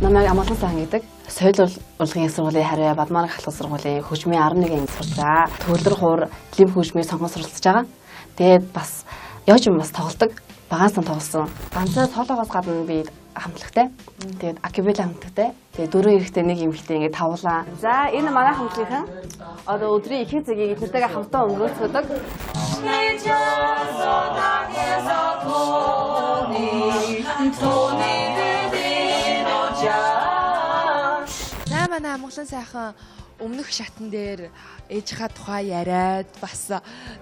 Намайг амгалан сан гэдэг соёл урлагийн сургуулийн хариу Бадмараг халуун сургуулийн хөгжмийн 11 анги сурчаа. Төгөлдөр хуур лив хөгжмийг сонгон суралцж байгаа. Тэгээд бас яоч юм бас тоглодог. Багаас нь тоглосон. Ганцаа цоолоогоос гадна би хамтлагтай. Тэгээд акибел хамтлагтай. Тэгээд дөрөв эрэхтэй нэг эмэгтэй ингээд тавуулаа. За энэ манай хамтлагийнхан одоо өдрийн ихэнх цагийг эднэртэйгээ хамтдаа өнгөрөөцгдөг. Манай амгалан сайхан өмнөх шатн дээр ээжийнхаа тухай яриад бас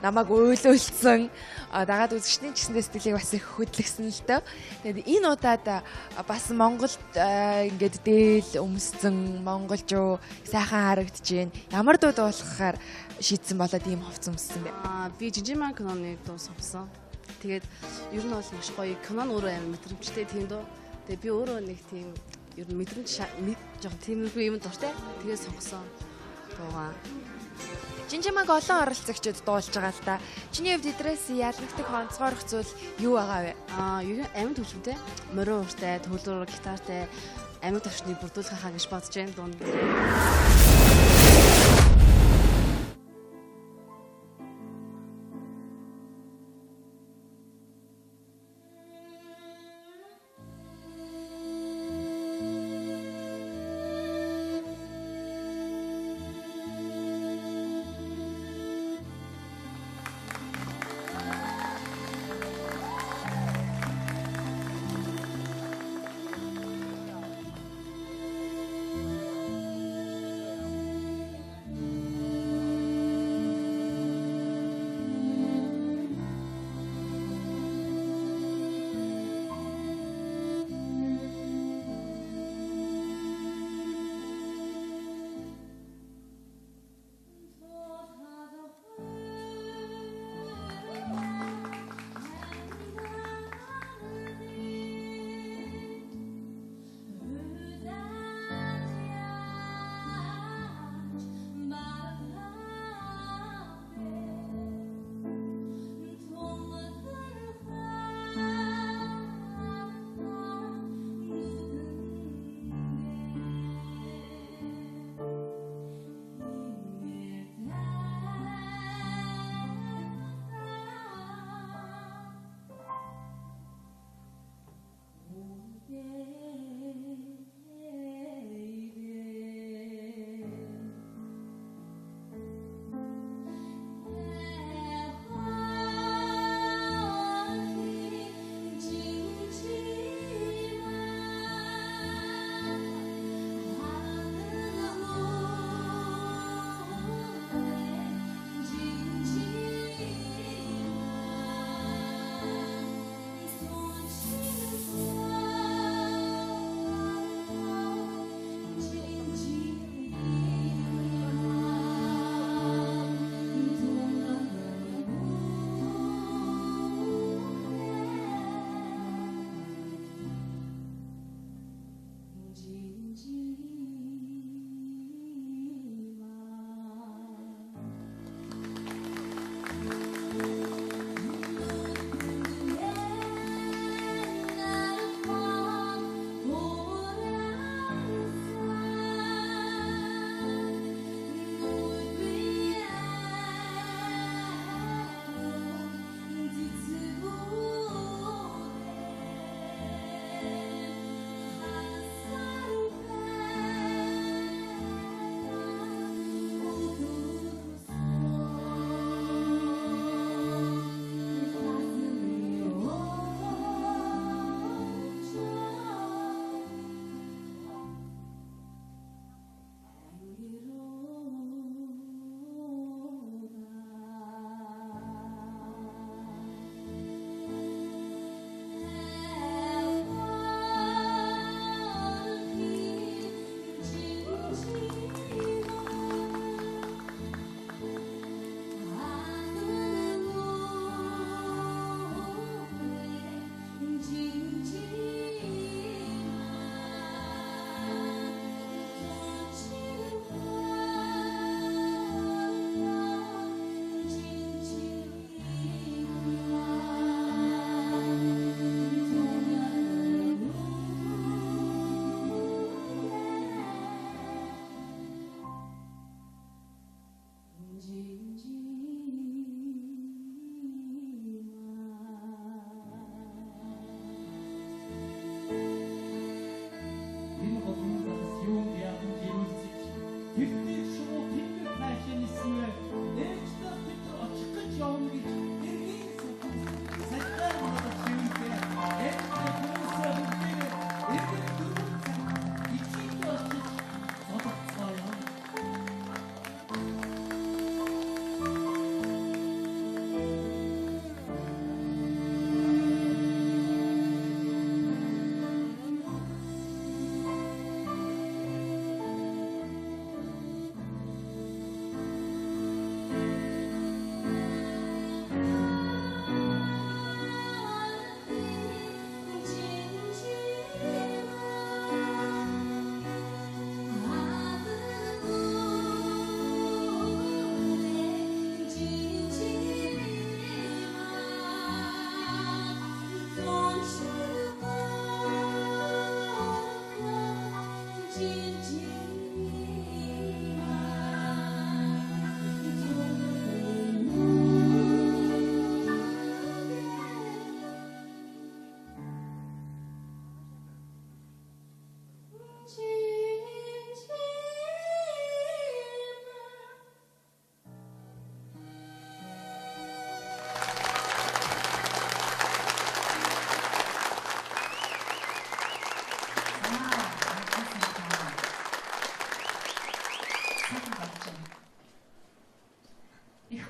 намайг уйлуулсан дагаад үзэгчдийн ч гэсэндээ сэтгэлийг бас их хөдлөсөн л дөө. Тэгээд энэ удаад бас Монголд ингээд дээл өмссөн монголчуу сайхан харагдаж байна. Ямар дуу дуулахаар шийдсэн болоод ийм ховц өмссөн бэ? Би Жижигман киноны дуу сонссон. Тэгээд ер нь бол маш гоё. Кино нь өөрөө амар мэдрэмжтэй тийм дөө. Тэгээд би өөрөө нэг тийм ер нь мэдрэмж жоохон тиймэрхүү юм дуртай. Тэгээд сонгосон дуугаа. Жижигмаг олон оролцогчдод дуулж байгаа л да. Чиний хувьд эдрээс ялгдаг онцгойрох зүйл юу байгаа вэ? Ер нь амьд хөгжмөнтэй, морин ууртай, төгөлдөр гитартай амьд төвчнийг бүрдүүлэх хаа гэж бодож байна дунд.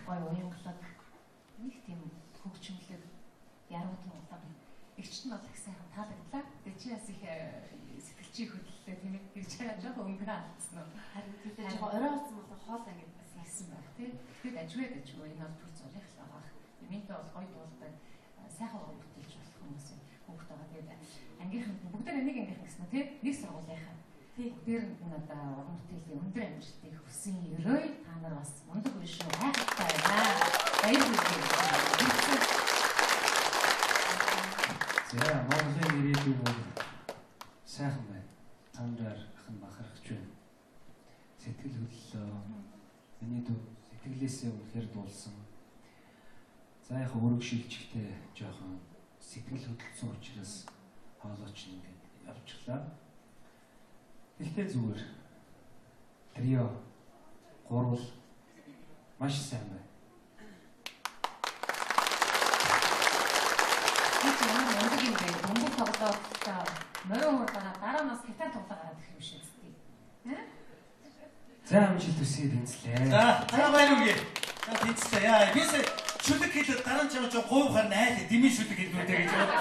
гоё уянгалаг нэг тийм хөгжмөлөг ярууд нуулаа. Игч нь бол их сайхан таалагдлаа. Тэгээ чи бас их сэтгэлчийн хөдлөлөө тийм ээ гэж байгаа жоохон өнгө алдсан уу? Харин тийм жоохон орой болсон бол хоол ингэж бас хэлсэн байх тийм. Тэгэхэд ажгүй энэ бол төр зурих л байгаа. Минтээ бол гоё дуулдаг сайхан гоё бүтээлч болох хүмүүс хүүхд байгаа. Тэгээд ангийнхан бүгдээ нэг ангийнхан гэсэн тийм нэг сургуулийнхаа. Бүгдээр нь одоо уран бүтээлийн өндөр амжилтыг хүсэн ерөөй та нар бас мундаг үе шүү хайхтай байна. Баярлалаа. За Монголын ирээдүйн бол сайхан байна. Тандаар ахын бахархаж байна. Сэтгэл хөдлөлөө миний дүү сэтгэлээсээ үнэхээр дуулсан. За яг өрөг шилжихтэй жоохон сэтгэл хөдлөлсөн учраас хоолойч ингээд явчихлаа. Гэхдээ зүгээр трио гурвал маш сайн байна. Монгол тоглоод морин хурдаа дараа нас гитар тоглоо гараад ирэх юм шиг үстэй. За амжилт хүсье тэнцлээ. За баяр үгүй. За тэнцлээ. Яа бис шүлэг хэлээд дараа нь чамд говьхаар найл дэмий шүлэг хэлнүүдээ гэж байна.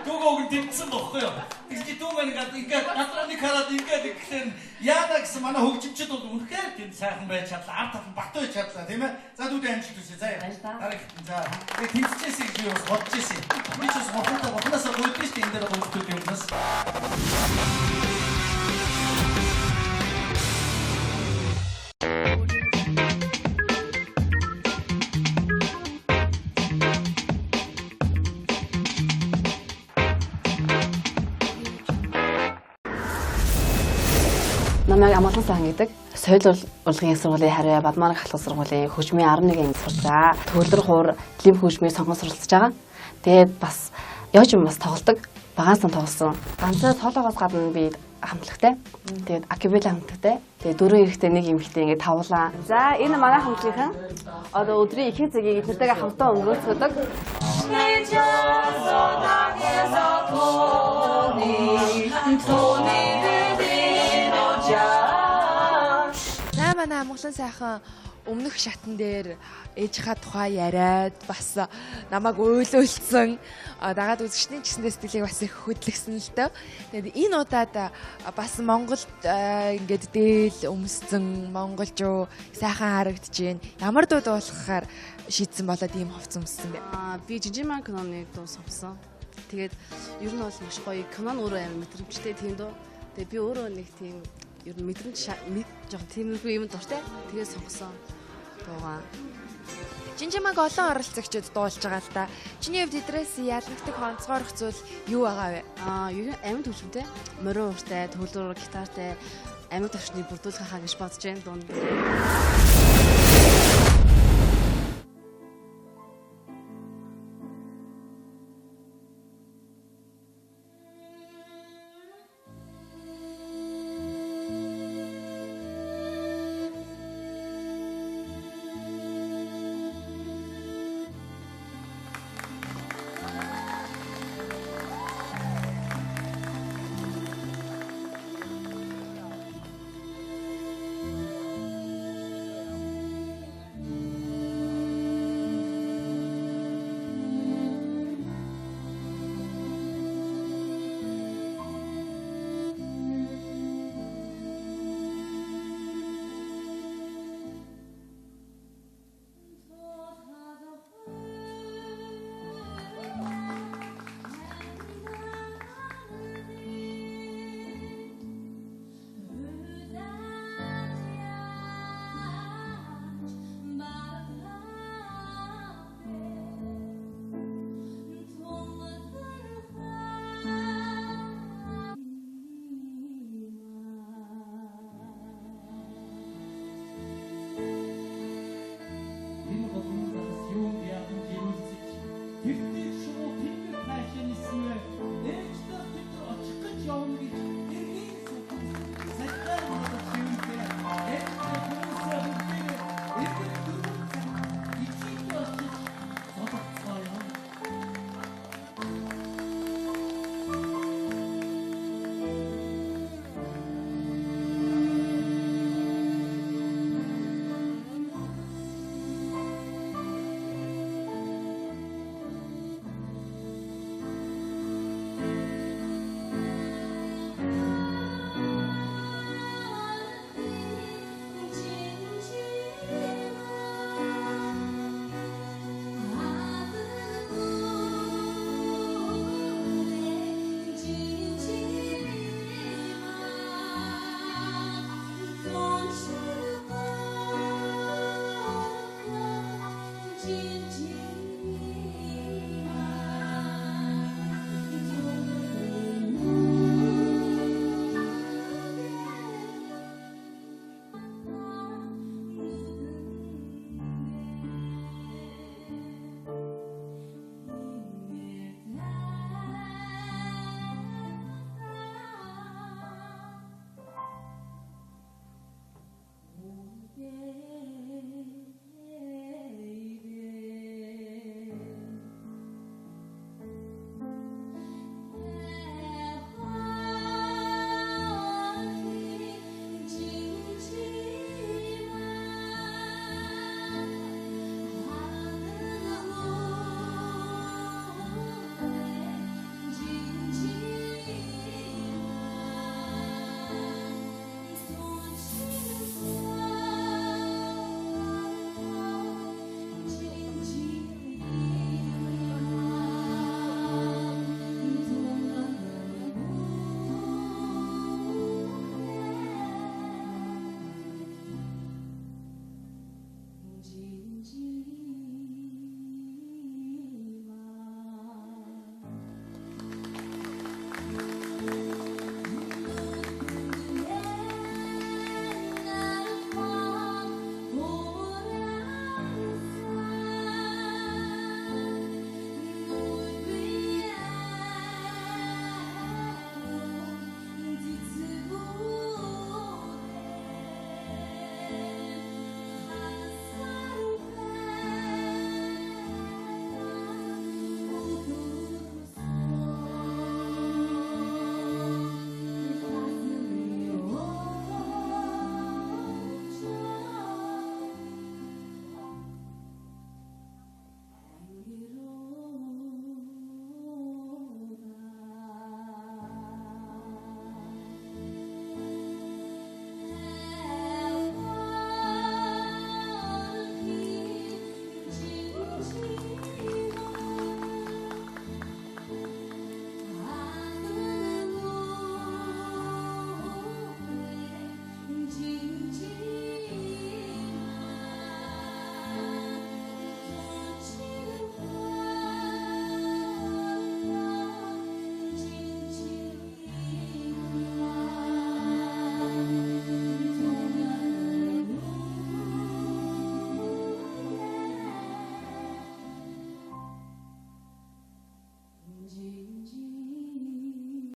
Дүүгөөг нь тэмцсэн бохгүй юу? Тэгж дүү маань ингээд надраны хараад ингээд ихлээр яана гэсэн манай хөгжимчд бол үнэхээр тийм сайхан байж чадлаа. Ард талд бат байж чадлаа тийм ээ. За дүүдээ амжилт хүсье. За дараа ихтэн за. Тэгээ тэнцчихсэн гэж би бас бодож ирсэн. Би ч бас мохоотоосоо гойдсон шүү дээ энэ дээр хөгжтүүд юмнаас. Намайг Амгалан сан гэдэг соёл урлагийн сургуулийн хариу Бадмараг халуун сургуулийн хөгжмийн 11 сурчаа. Төвлөр хуур лив хөгжмийн сонгон суралцж байгаа. Тэгээд бас яж юм бас тоглодог. Багаас нь тоглосон. Ганцаа цоолоогоос гадна би хамтлагтай. Тэгээд акибел хамтлагтай. Тэгээд дөрөв эрэхтэй нэг эмэгтэй ингээд тавлаа. За энэ манай хамтлагийнхан одоо өдрийн ихэнх цагийг эднэртэйгээ хамтдаа өнгөрөөцгдөг. За манай Амгалан сайхан өмнөх шатн дээр ээжийнхаа тухай яриад бас намайг уйлуулсан дагаад үзэгчдийн гэсэндээ сэтгэлийг бас их хөдлөсөн л дөө. Тэгээд энэ удаад бас Монголд ингээд дээл өмссөн монголчуу сайхан харагдаж байна. Ямар дуу дуулахаар шийдсэн болоод ийм хувц өмссөн бэ? Би Жижигман киноны дуу сонссон. Тэгээд ер нь бол маш гоё кинон өөрөө амар мэдрэмжтэй тийм дөө. Тэгээд би өөрөө нэг тийм ер нь мэдрэмж жоохон тиймэрхүү юм дуртай. Тэгээд сонгосон дуугаа. Жижигмаг олон оролцогчдод дуулж байгаа л да. Чиний хувьд эдрээс ялгдаг онцгойрох зүйл юу байгаа вэ? Ер нь амин төвшөнтэй, морин ууртай, төвлөр гитартай, амин төвшний бүрдүүлэх хаа гэж бодож байна дунд.